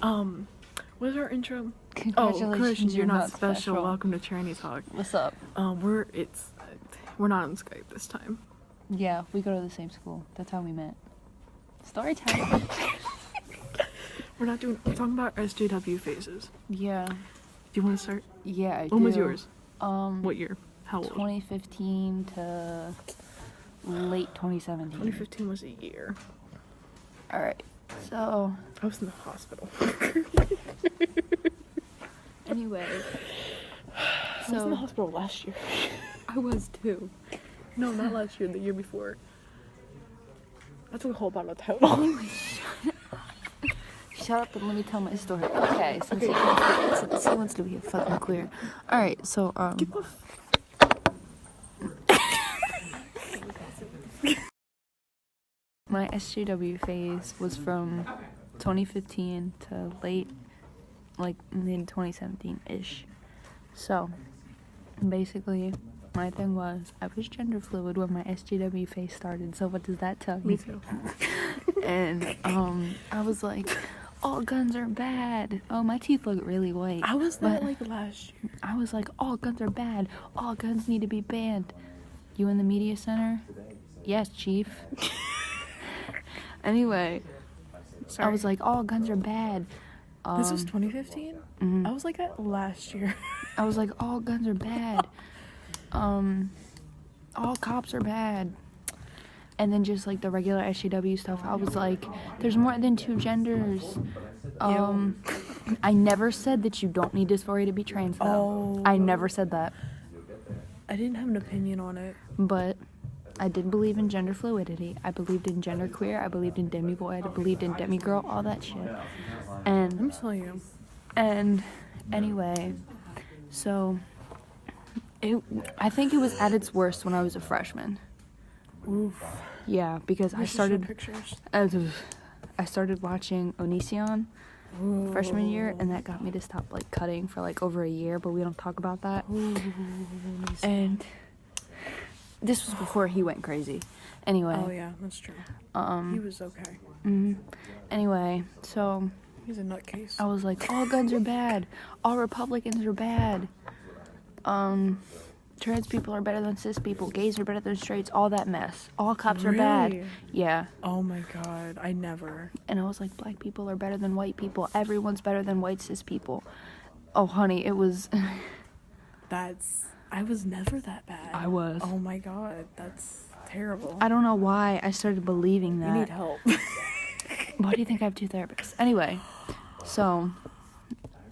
What's our intro? Congratulations, you're not special. Welcome to Tranny Talk. What's up? We're not on Skype this time. Yeah, we go to the same school. That's how we met. Story time. We're talking about SJW phases. Yeah. Do you want to start? Yeah, I do. When was yours? What year? How old? 2015 to late 2017. 2015 was a year. Alright, so... I was in the hospital. Anyway. I was in the hospital last year. I was too. No, not last year, the year before. I took a whole bottle of Tylenol. Shut up and let me tell my story. Okay, since he wants to be fucking clear. Alright, so, my SJW phase was from 2015 to late, mid 2017-ish. So, basically, my thing was, I was gender fluid when my SJW phase started, so what does that tell you? Me too. And, I was like, all guns are bad. Oh, my teeth look really white. I was that, last year. I was like, all guns are bad. All guns need to be banned. You in the media center? Yes, chief. Anyway, Sorry. I was like, all guns are bad. This was 2015? Mm-hmm. I was like that last year. I was like, all guns are bad. All cops are bad. And then just the regular SJW stuff, I was like, there's more than two genders. I never said that you don't need dysphoria to be trans, though. Oh. I never said that. I didn't have an opinion on it. But I did believe in gender fluidity. I believed in genderqueer. I believed in demi-boy. I believed in demigirl, all that shit. And Let me tell you. And anyway, so I think it was at its worst when I was a freshman. Oof. Yeah, because I started pictures. I started watching Onision freshman year, and that got me to stop cutting for over a year, but we don't talk about that. And this was before he went crazy. Anyway. Oh yeah, that's true. He was okay. Mm-hmm. Anyway, so he's a nutcase. I was like, all guns are bad. All Republicans are bad. Trans people are better than cis people. Gays are better than straights. All that mess. All cops are bad. Yeah. Oh my god, I never. And I was like, black people are better than white people. Everyone's better than white cis people. Oh, honey, it was... I was never that bad. I was. Oh my god, that's terrible. I don't know why I started believing that. You need help. Why do you think I have two therapists? Anyway, so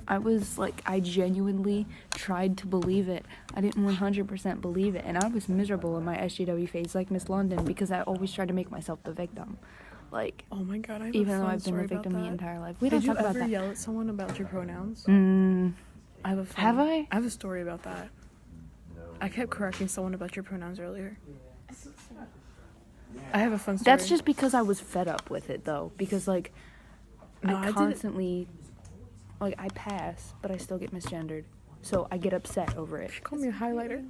I was I genuinely tried to believe it. I didn't 100% believe it, and I was miserable in my SJW phase, like Miss London, because I always tried to make myself the victim. Oh my god, I have even a though fun I've been the victim the entire life. We don't talk about that. Did you ever yell at someone about your pronouns? Have I? I have a story about that. I kept correcting someone about your pronouns earlier. I have a fun story. That's just because I was fed up with it, though. Because, I constantly... I pass, but I still get misgendered. So I get upset over it. She called me a highlighter.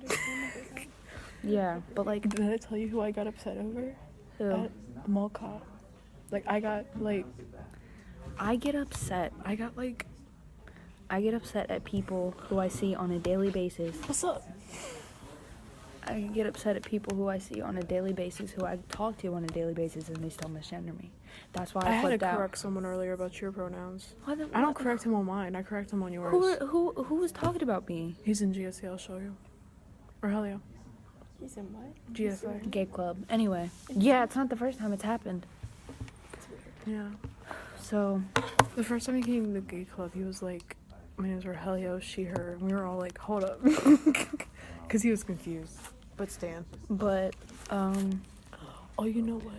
Yeah, but, Did I tell you who I got upset over? Who? At mall cop. I got, I get upset. I get upset at people who I see on a daily basis. What's up? I get upset at people who I see on a daily basis, who I talk to on a daily basis, and they still misgender me. That's why I flipped out. I had to correct someone earlier about your pronouns. I don't correct him on mine. I correct him on yours. Who was talking about me? He's in GSA. I'll show you. Or hell yeah. He's in what? GSA. Gay club. Anyway. Yeah, it's not the first time it's happened. Yeah. So. The first time he came to the gay club, he was like, my name's Rogelio, she, her. And we were all like, hold up. Because he was confused. But Stan. But, oh, you know what?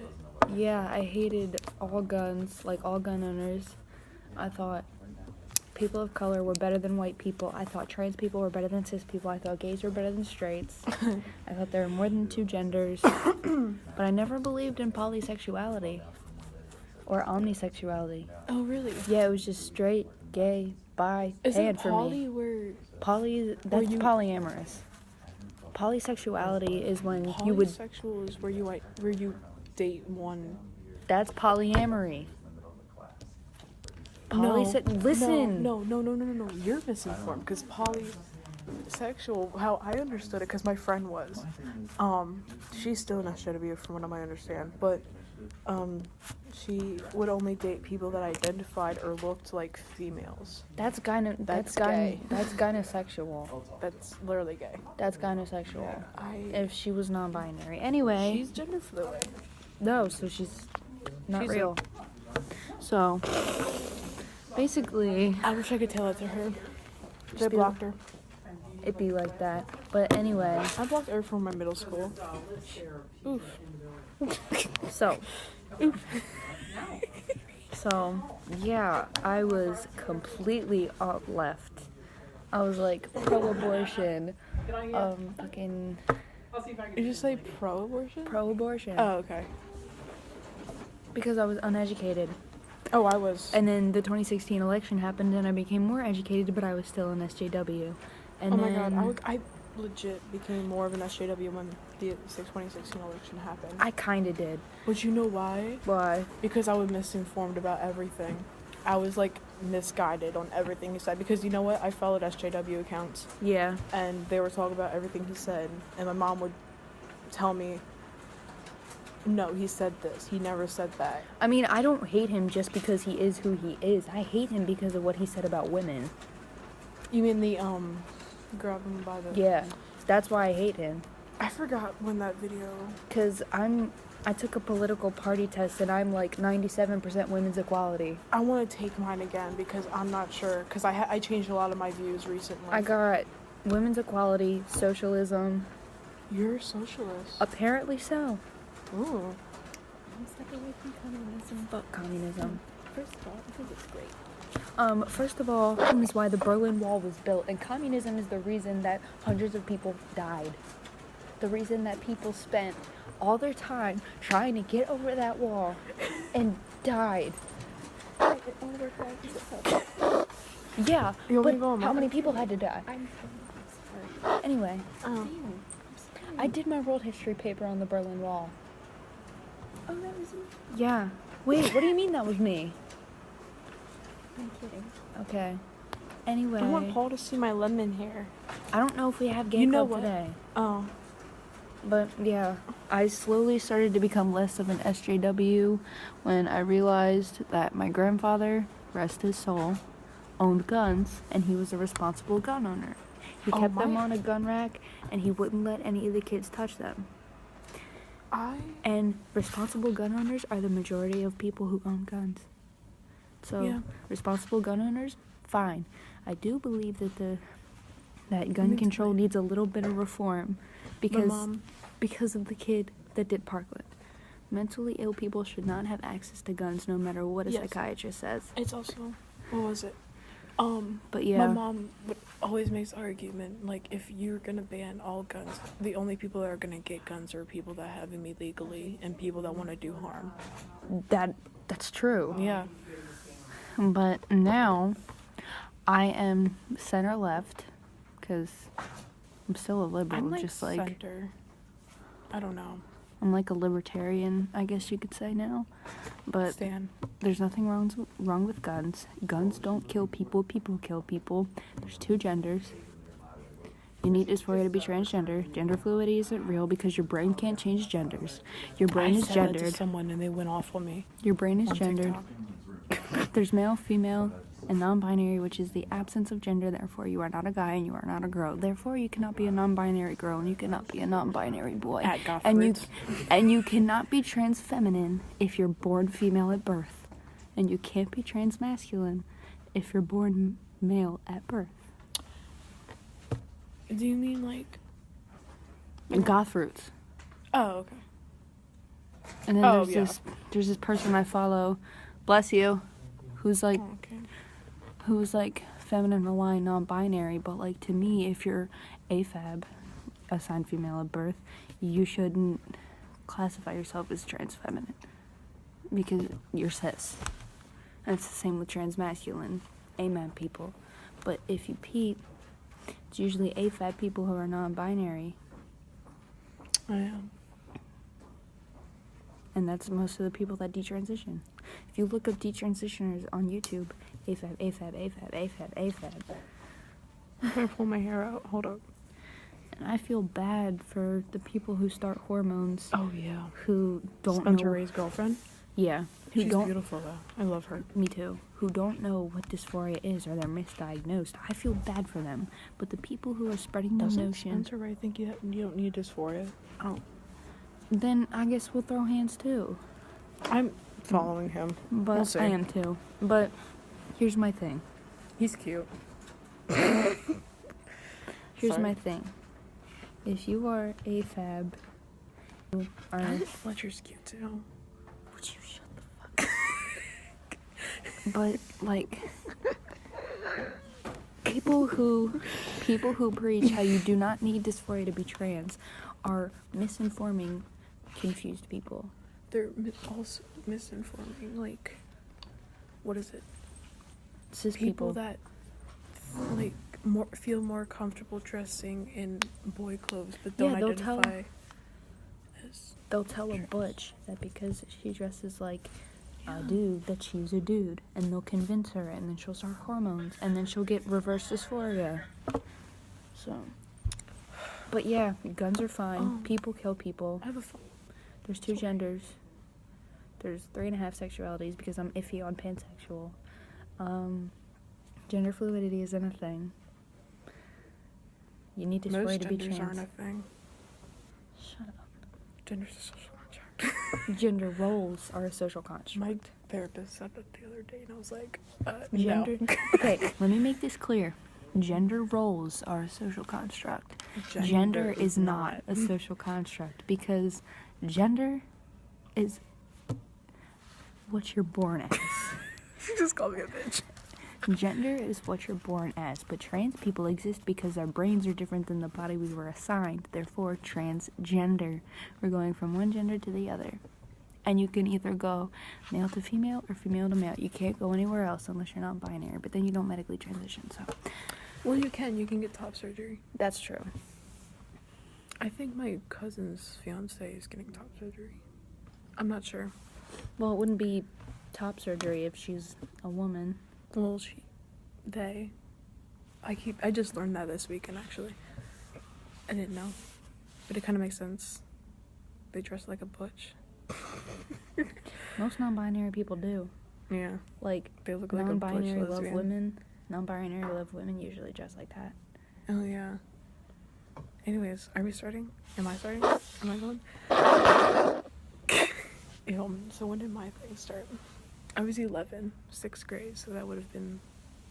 Yeah, I hated all guns, all gun owners. I thought people of color were better than white people. I thought trans people were better than cis people. I thought gays were better than straights. I thought there were more than two genders. But I never believed in polysexuality. Or omnisexuality. Oh, really? Yeah, it was just straight, gay, bi, pan for me. That's polyamorous. Polysexuality is when you would... Polysexual is where you date one... That's polyamory. Polly said, listen. No. You're misinformed because polysexual, how I understood it, because my friend was, she's still in SJW from what I understand, but she would only date people that identified or looked like females. That's gay. That's gynosexual. That's literally gay. That's gynosexual. If she was non-binary. Anyway. She's gender fluid. No, so she's not real. So, basically... I wish I could tell it to her. I blocked her. It'd be like that. But anyway. I blocked her from my middle school. Oof. So. Oof. So, yeah, I was completely left. I was like, pro-abortion. Fucking... Did you say pro-abortion? Pro-abortion. Oh, okay. Because I was uneducated. Oh, I was. And then the 2016 election happened and I became more educated, but I was still an SJW. And oh my god, I legit became more of an SJW when the 2016 election happened. I kinda did. But you know why? Why? Because I was misinformed about everything. I was like misguided on everything he said. Because you know what? I followed SJW accounts. Yeah. And they were talking about everything he said. And my mom would tell me, no, he said this. He never said that. I mean, I don't hate him just because he is who he is. I hate him because of what he said about women. You mean the, grab him by the... Yeah. That's why I hate him. I forgot when that video... Because I took a political party test and I'm like 97% women's equality. I want to take mine again because I'm not sure. Because I changed a lot of my views recently. I got women's equality, socialism. You're a socialist. Apparently so. Ooh. I'm stepping away from communism. Fuck communism. First of all, I think it's great. First of all, communism is why the Berlin Wall was built, and communism is the reason that hundreds of people died. The reason that people spent all their time trying to get over that wall and died. Yeah, but how many people had to die? I'm sorry. Anyway, Oh. I did my world history paper on the Berlin Wall. Oh, that was you? Yeah. Wait, what do you mean that was me? I'm kidding. Okay. Anyway. I want Paul to see my lemon hair. I don't know if we have gay You know club what? today. Oh. But yeah, I slowly started to become less of an SJW when I realized that my grandfather, rest his soul, owned guns and he was a responsible gun owner. He kept them on a gun rack and he wouldn't let any of the kids touch them. And responsible gun owners are the majority of people who own guns. So, yeah. Responsible gun owners, fine. I do believe that gun control needs a little bit of reform because of the kid that did Parkland. Mentally ill people should not have access to guns no matter what a psychiatrist says. It's also, what was it? But yeah. My mom would always makes argument, like, if you're gonna ban all guns, the only people that are gonna get guns are people that have them illegally and people that want to do harm. That's true. Yeah. But now, I am center left, because I'm still a liberal, I'm like just like center. I don't know. I'm like a libertarian, I guess you could say now. But Stan. there's nothing wrong with guns. Guns don't kill people, people kill people. There's two genders. You need dysphoria to be transgender. Gender fluidity isn't real because your brain can't change genders. Your brain is said that gendered. to someone and they went off on me. Your brain is on gendered. TikTok. There's male, female, and non-binary, which is the absence of gender. Therefore, you are not a guy and you are not a girl. Therefore, you cannot be a non-binary girl and you cannot be a non-binary boy. And you cannot be trans-feminine if you're born female at birth. And you can't be trans-masculine if you're born male at birth. Do you mean like... Goth roots. Oh, okay. And then there's this person I follow, bless you, who's like feminine aligned, non-binary, but like to me, if you're AFAB, assigned female at birth, you shouldn't classify yourself as trans feminine because you're cis. And it's the same with trans masculine, amen people. But if you peep, it's usually AFAB people who are non-binary. I am. And that's most of the people that detransition. If you look up detransitioners on YouTube, AFAB, AFAB, AFAB, AFAB, AFAB. I'm gonna pull my hair out. Hold up. And I feel bad for the people who start hormones Oh yeah. who don't Spencer know. Ray's girlfriend. Yeah, who She's don't. beautiful though. I love her. Me too. Who don't know what dysphoria is or they're misdiagnosed. I feel bad for them. But the people who are spreading the Doesn't notion, Spencer Ray think you don't need dysphoria? oh, then I guess we'll throw hands too. I'm following him. But We'll see. I am too. But here's my thing. He's cute. Here's Sorry. my thing. If you are AFAB, you are. Fletcher's cute too. Would you shut the fuck up? But like people who preach how you do not need dysphoria to be trans are misinforming confused people. They're also misinforming, like, what is it? Cis People that, like, feel more comfortable dressing in boy clothes, but don't Yeah, they'll tell- identify as... they'll tell a butch that because she dresses like a dude that she's a dude, and they'll convince her, and then she'll start hormones, and then she'll get reverse dysphoria. So, but yeah, guns are fine. People kill people. I have a phone. There's 2 genders. There's 3.5 sexualities because I'm iffy on pansexual. Gender fluidity isn't a thing. You need dysphoria Most to be genders trans. aren't a thing. Shut up. Gender's a social construct. Gender roles are a social construct. My therapist said that the other day, and I was like, Gender. no. Okay, let me make this clear. Gender roles are a social construct. Gender is not a social construct because gender is what you're born as. She just called me a bitch. Gender is what you're born as, but trans people exist because our brains are different than the body we were assigned. Therefore, transgender. We're going from one gender to the other. And you can either go male to female or female to male. You can't go anywhere else unless you're not binary, but then you don't medically transition, so. Well, you can get top surgery. That's true. I think my cousin's fiance is getting top surgery. I'm not sure. Well, it wouldn't be top surgery if she's a woman. Well, I just learned that this weekend, actually. I didn't know. But it kind of makes sense. They dress like a butch. Most non-binary people do. Yeah. Like, They look like a butch non-binary love lesbian. women. Non-binary love women usually dress like that. Oh, yeah. Anyways, are we starting? Am I starting? Am I going? Ew, so when did my thing start? I was 11, 6th grade, so that would have been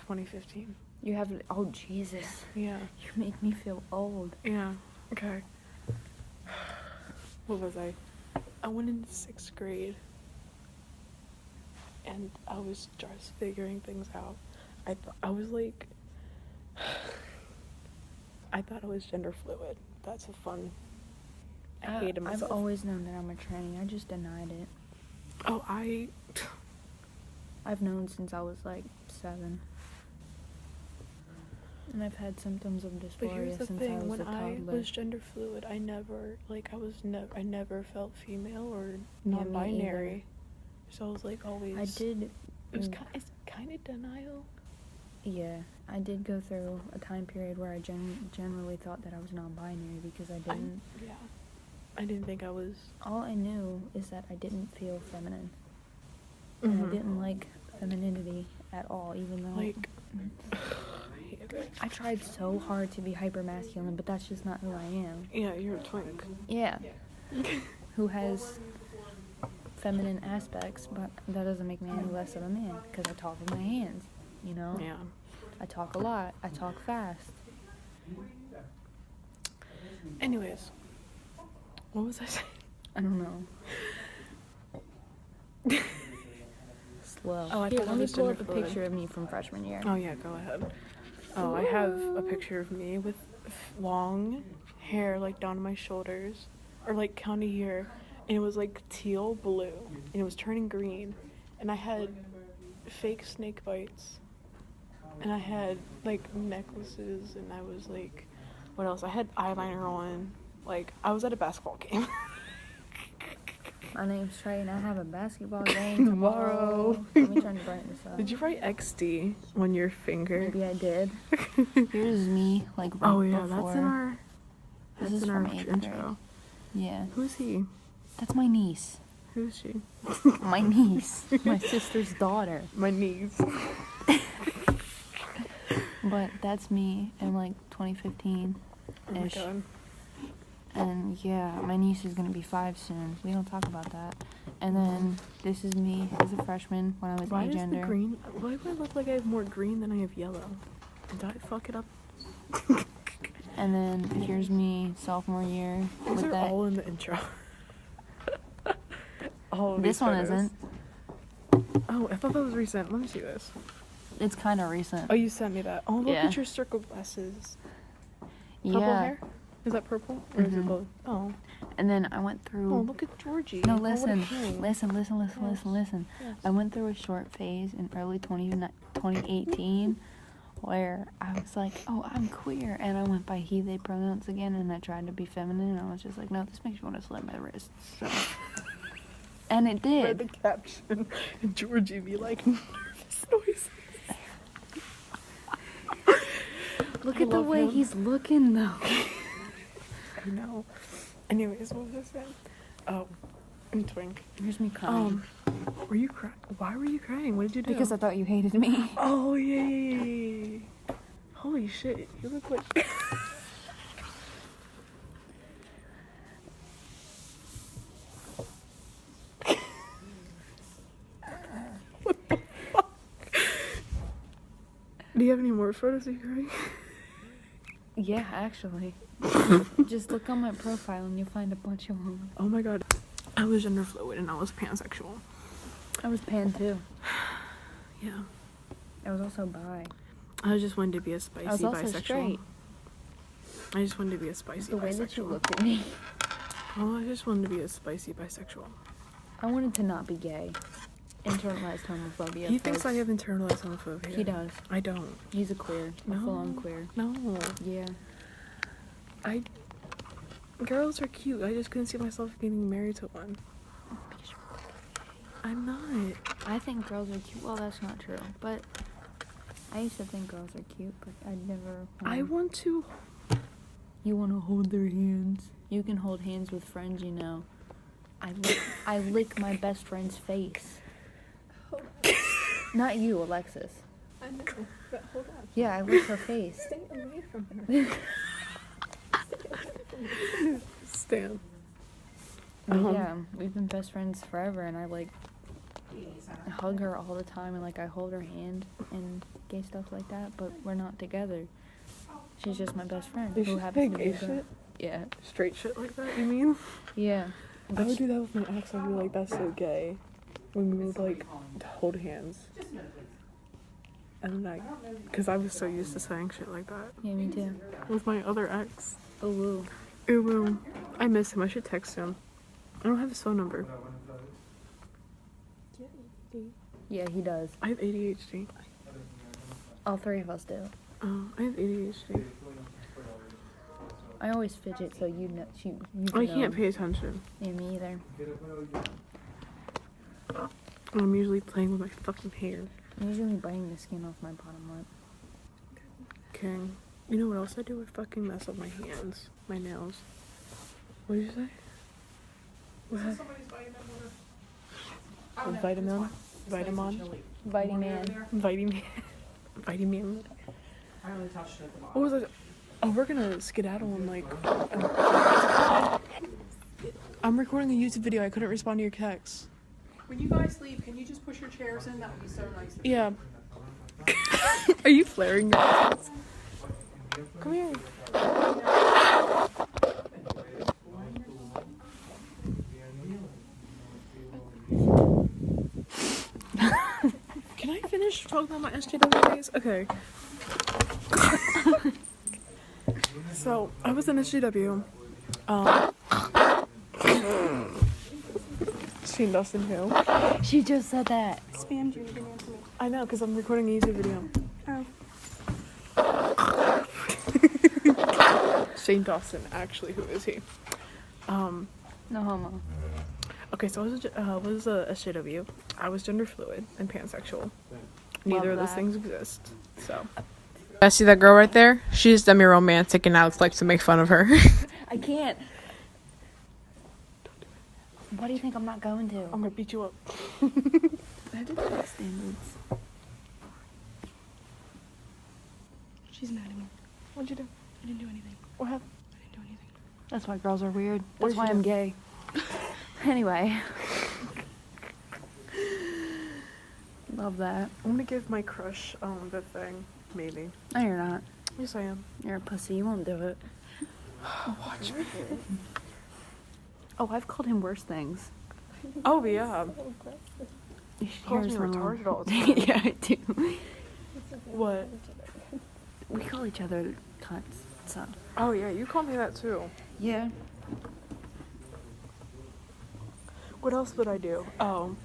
2015. You have, oh Jesus. Yeah. You make me feel old. Yeah. Okay. What was I? I went into 6th grade, and I was just figuring things out. I was like, I thought I was gender fluid. That's a fun. I hated myself. I've always known that I'm a tranny. I just denied it. Oh, I've known since I was like 7. And I've had symptoms of But here's dysphoria the since thing, I was when a I toddler. was gender fluid, I never felt female or me non-binary. So I was like always. I did. It was it's kind of denial. Yeah, I did go through a time period where I generally thought that I was non-binary because I didn't. I didn't think I was. All I knew is that I didn't feel feminine. And I didn't like femininity at all, even though Like. I tried so hard to be hyper masculine, but that's just not who I am. Yeah, you're a twink. Yeah. Who has feminine aspects, but that doesn't make me any less of a man because I talk with my hands, you know? Yeah. I talk a lot. I talk fast. Anyways, what was I saying? I don't know. Slow. Oh, I Here, thought I let me was pull up a gender fluid. picture of me from freshman year. Oh yeah, go ahead. Oh, I have a picture of me with long hair like down to my shoulders, or like count a year, and it was like teal blue, and it was turning green, and I had fake snake bites, and I had like necklaces, and I was like, what else? I had eyeliner on. Like I was at a basketball game. My name's Trey, and I have a basketball game tomorrow. Let me turn the brightness up. Did you write XD on your finger? Maybe I did. Here's me, like right Oh yeah, before. that's in our. This That's is in our from 8th intro. grade. Yeah, Who's he? that's my niece. Who's she? My niece, my sister's daughter. My niece. But that's me in like 2015. Oh my god. And yeah, my niece is gonna be 5 soon. We don't talk about that. And then this is me as a freshman when I was Why does the agender. green? Why do I look like I have more green than I have yellow? Did I fuck it up? And then here's me sophomore year These with are that. all in the intro. All of This these one photos. isn't. Oh, I thought that was recent. Let me see this. It's kind of recent. Oh, you sent me that. Oh, look Yeah. at your circle glasses. Purple Yeah. hair? Is that purple? Or is it Mhm. both? Oh. And then I went through. Oh, look at Georgie. No, Oh, what a listen, king. listen. Yes. Yes. I went through a short phase in early 2018 where I was like, oh, I'm queer. And I went by he, they pronouns again, and I tried to be feminine. And I was just like, no, this makes me want to slit my wrists. So. And it Read the did. caption, and Georgie be like, nervous noises. Look I at the love way him. he's looking, though. I know. Anyways, what was I saying? Oh, and Twink. Here's me crying. Were you crying? Why were you crying? What did you do? Because I thought you hated me. Oh, yay! Holy shit, you look like... What the fuck? Do you have any more photos of you crying? Yeah, actually. Just look on my profile and you'll find a bunch of them. Oh my god. I was gender fluid and I was pansexual. I was pan too. Yeah. I was also bi. I just wanted to be a spicy I was also bisexual. straight. I just wanted to be a spicy The way bisexual. that you looked at me. Oh, I just wanted to be a spicy bisexual. I wanted to not be gay. Internalized homophobia. He thinks I folks. have internalized homophobia. He does. I don't. He's a queer. A No. full-on queer. No. Yeah. Girls are cute. I just couldn't see myself getting married to one. I'm not. I think girls are cute. Well, that's not true. But I used to think girls are cute, but I'd never. I want to. You want to hold their hands. You can hold hands with friends, you know. I lick my best friend's face. Not you, Alexis. I know, but hold on. Yeah, I lick her face. Stay away from her. Stan. But yeah, we've been best friends forever, and I hug her all the time, and I hold her hand and gay stuff like that. But we're not together. She's just my best friend You who should happens say to be gay a girl. shit? Yeah, Straight shit like that, you mean? yeah. I would do that with my ex. I'd be like, that's so gay. When we would hold hands. And because I was so used to saying shit like that. Yeah, me too. With my other ex. Oh, woo. Ooh, I miss him. I should text him. I don't have his phone number. Yeah, he does. I have ADHD. All 3 of us do. Oh, I have ADHD. I always fidget, so you know. I can't pay attention. Yeah, me either. And I'm usually playing with my fucking hair. I'm usually biting the skin off my bottom lip. King. You know what else I do? I fucking mess up my hands. My nails. What did you say? What? Vitamin? Vitamin? Vitamin. Vitamin. What was it? Oh, we're gonna skedaddle and I'm recording a YouTube video. I couldn't respond to your text. When you guys leave, can you just push your chairs in? That would be so nice. Yeah. Are you flaring your eyes? Come here. Can I finish talking about my SJW days? Okay. So, I was in SJW. Shane Dustin who? She just said that. Spammed you, you didn't answer me. I know, because I'm recording a YouTube video. Oh. Shane Dawson, actually, who is he? No homo. Okay, so I was a SJW. I was gender fluid and pansexual. Neither of those things exist. So. I see that girl right there? She's demi-romantic and Alex likes to make fun of her. I can't. What do you think I'm not going to? I'm gonna beat you up. I have to take standards. She's mad at me. What'd you do? I didn't do anything. What happened? I didn't do anything. That's why girls are weird. What That's did why you I'm do? gay. Anyway. Love that. I'm gonna give my crush the thing. Maybe. No, you're not. Yes, I am. You're a pussy. You won't do it. Watch me. Oh, I've called him worse things. Oh, yeah. He calls me hears them retarded all the time. Yeah, I do. What? We call each other cunts, so. Oh, yeah, you call me that too. Yeah. What else would I do? Oh.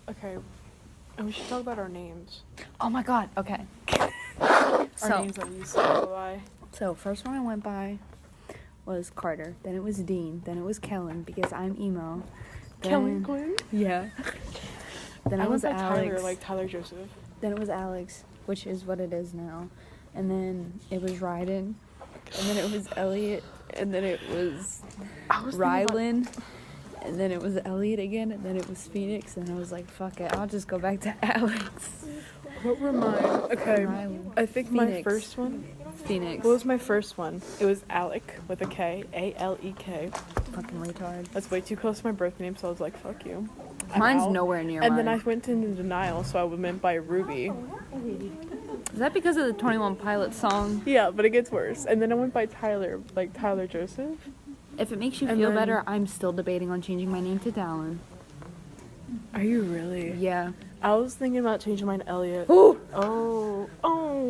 Okay. And we should talk about our names. Oh my god, okay. Our So, names that we used to go by. first one I went by was Carter, then it was Dean, then it was Kellen because I'm emo. Then, Kellen Quinn? Yeah. Then I it was went by Alex. Tyler, like Tyler Joseph. Then it was Alex, which is what it is now. And then it was Ryden. And then it was Elliot. And then it was Rylan. And then it was Elliot again. And then it was Phoenix. And I was like, fuck it. I'll just go back to Alex. What were mine? Okay. Rylan. I think my Phoenix. first one. Phoenix. What was my first one? It was Alec with a K. A-L-E-K. Fucking retard. That's way too close to my birth name, so I was like, fuck you. I'm Mine's out. nowhere near And mine. then I went into denial, so I went by Ruby. Is that because of the 21 Pilots song? Yeah, but it gets worse. And then I went by Tyler, like Tyler Joseph. If it makes you And feel then- better, I'm still debating on changing my name to Dallin. Are you really? Yeah. I was thinking about changing mine to Elliot. Ooh! Oh.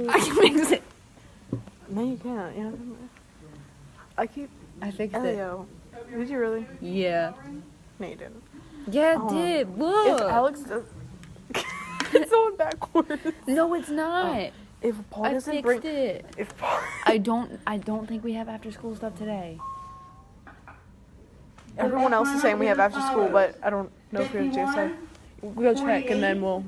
I can mix it. No, you can't. Yeah. I keep I fixed Elio. Did you really? it. Yeah. No, you didn't. Yeah, it Oh. did. If Look. Alex does, it's on backwards. No, it's not. If Paul I doesn't fixed bring, it. if Paul, I don't think we have after school stuff today. everyone else is saying we have after school, but I don't know if we have JSI. We'll go check and then we'll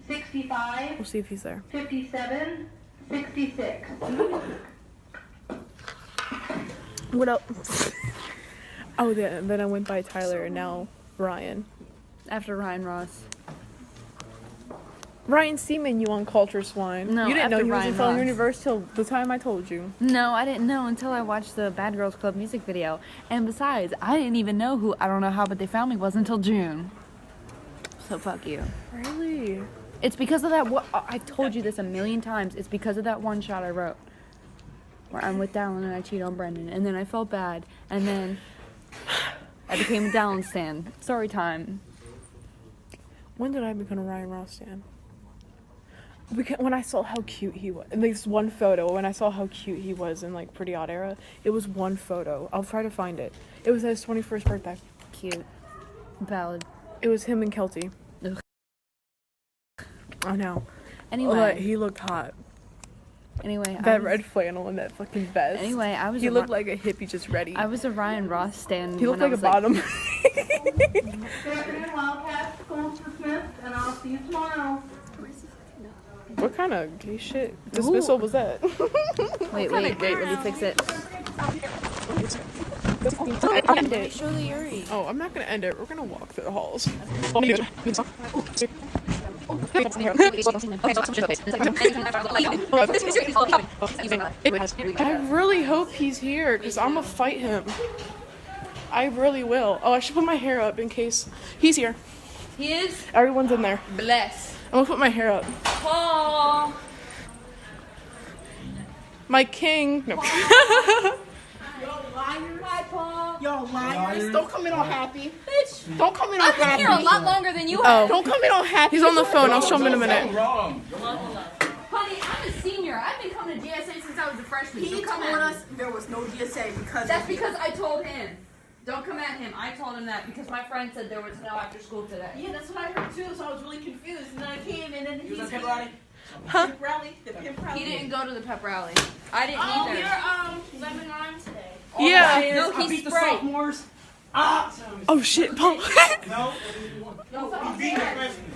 65, see if he's there. 57, 66. What else? Oh, yeah. And then I went by Tyler and now Ryan. After Ryan Ross. Ryan Seaman, you on Culture Swine. No, you didn't know after he was in Ryan Fellow Ross. Universe till the time I told you. No, I didn't know until I watched the Bad Girls Club music video. And besides, I didn't even know who I Don't Know How But They Found Me was until June. So fuck you. Really? It's because of that. I've told you this a million times. It's because of that one shot I wrote, where I'm with Dallin and I cheat on Brendan, and then I felt bad, and then I became a Dallin stan. Story time. When did I become a Ryan Ross stan? When I saw how cute he was, and this one photo, when I saw how cute he was in like Pretty Odd Era, it was one photo. I'll try to find it. It was at his 21st birthday. Cute. Valid. It was him and Kelty. Ugh. I know. Anyway. He looked hot. Anyway. That red flannel and that fucking vest. Anyway, I was. He looked like a hippie just ready. I was a Ryan Ross stan. He looked when like I a was bottom. Good afternoon, Wildcats. School's dismissed, and I'll see you tomorrow. What kind of gay shit dismissal was that? Wait, let me fix it. End it. Show the Yuri. Oh, I'm not gonna end it. We're gonna walk through the halls. I really hope he's here because I'm gonna fight him. I really will. Oh, I should put my hair up in case he's here. He is Everyone's in there. blessed. I'm gonna put my hair up. Paul. My king. No. Hi, Paul. Y'all liars. Don't come in all happy. Bitch. Don't come in all I've been here a happy. lot longer than you have. Oh, Don't come in all happy. he's on the phone. I'll show him in a minute. Honey, I'm a senior. I've been coming to GSA since I was a freshman. He Don't come told at us there was no GSA because That's of you. because I told him. Don't come at him. I told him that because my friend said there was no after school today. Yeah, that's what I heard too, so I was really confused. And then I came and then he's okay, buddy? Huh? He didn't go to the pep rally. I didn't either. You're lemon lime today. Yeah. No, I beat he's the Sprite. sophomores. Ah! Oh shit, Paul. No, he beat the freshman.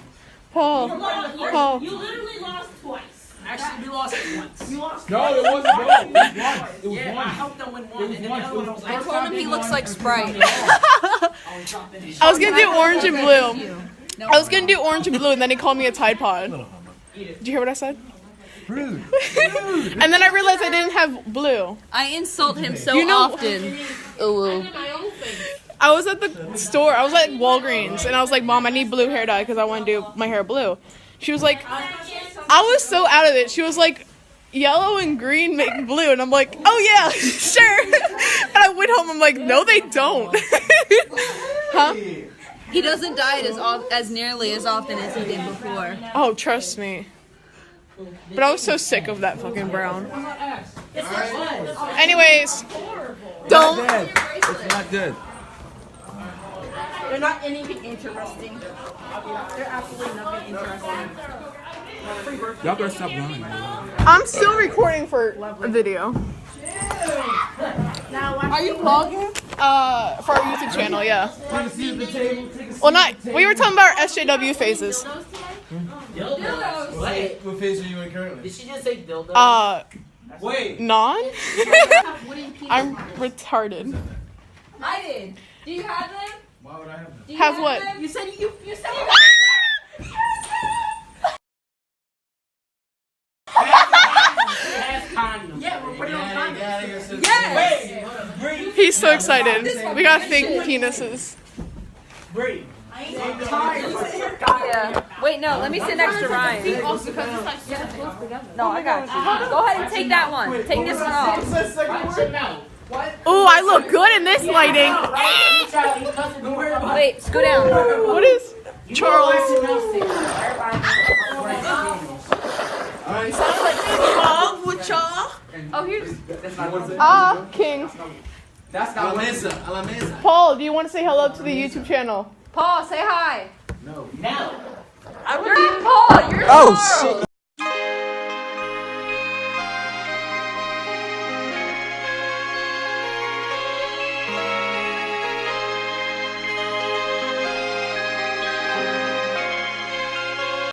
Paul. Paul. You literally lost twice. Actually, we lost it once. You lost. No, it wasn't. No, it was once. It was Yeah, I once. helped them win one, It was and then the once. other one was I like, told him he looks like Sprite. I was dropping it. I was gonna do orange and blue. I was gonna do orange and blue, and then he called me a Tide Pod. Did you hear what I said? Rude. And then I realized I didn't have blue. I insult him so You know- often. Oh, I was at the store. I was at Walgreens, and I was like, "Mom, I need blue hair dye because I want to do my hair blue." She was like, I was so out of it. She was like, "Yellow and green make blue," and I'm like, "Oh yeah, sure." And I went home. I'm like, "No, they don't." Huh? he doesn't dye it as nearly as often as he did before. Oh, trust me. But I was so sick of that fucking brown. Anyways, don't. It's not good. They're not anything interesting. They're absolutely nothing interesting. Y'all better stop lying. I'm still recording for a video. Are you vlogging? For our YouTube channel, yeah. Well, not. We were talking about our SJW phases. What phase are you in currently? Did she just say dildo? Wait. Non? I'm retarded. I did. Do you have them? Why would I have them? Do Have what? them? You said you said Yeah, we're putting on condoms. Yes. He's so excited. We got fake penises. Bree. Yeah. Wait, no. Let me sit next to Ryan. No, I got you. Go ahead and take that one. Take this one off. Ooh, I look good in this lighting. Wait, scoot down. What is Charles? Oh, here's. King. That's not Alamesa. Paul, do you want to say hello to the YouTube channel? Paul, say hi. No. Paul, you're Oh shit.